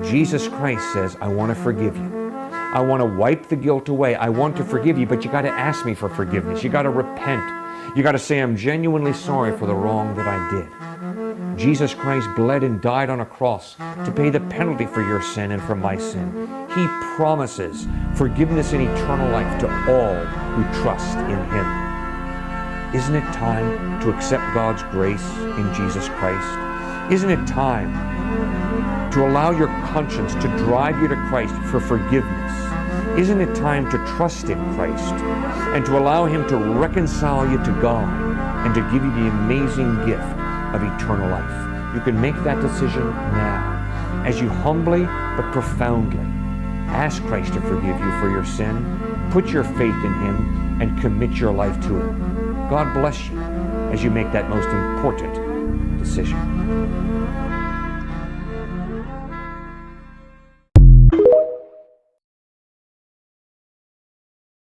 Jesus Christ says, I want to forgive you. I want to wipe the guilt away. I want to forgive you, but you got to ask me for forgiveness. You got to repent. You got to say, I'm genuinely sorry for the wrong that I did. Jesus Christ bled and died on a cross to pay the penalty for your sin and for my sin. He promises forgiveness and eternal life to all who trust in Him. Isn't it time to accept God's grace in Jesus Christ? Isn't it time to allow your conscience to drive you to Christ for forgiveness? Isn't it time to trust in Christ and to allow Him to reconcile you to God and to give you the amazing gift of eternal life? You can make that decision now as you humbly but profoundly ask Christ to forgive you for your sin, put your faith in Him, and commit your life to Him. God bless you as you make that most important decision.